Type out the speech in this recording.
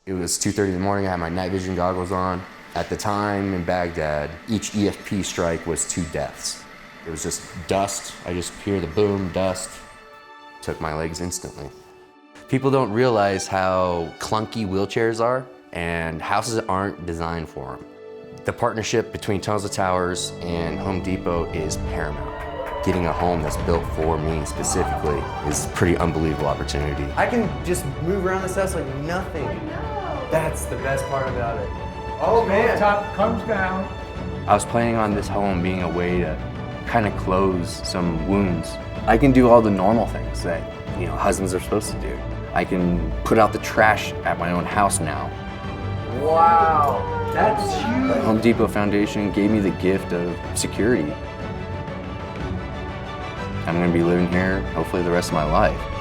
It was 2:30 in the morning, I had my night vision goggles on. At the time in Baghdad, each EFP strike was 2 deaths. It was just dust, I just hear the boom, dust. Took my legs instantly. People don't realize how clunky wheelchairs are, and houses aren't designed for them. The partnership between Tunnels to Towers and Home Depot is paramount. Getting a home that's built for me specifically is a pretty unbelievable opportunity. I can just move around this house like nothing. That's the best part about it. Oh man! Top comes down. I was planning on this home being a way to kind of close some wounds. I can do all the normal things that, husbands are supposed to do. I can put out the trash at my own house now. Wow, that's huge. The Home Depot Foundation gave me the gift of security. I'm going to be living here hopefully the rest of my life.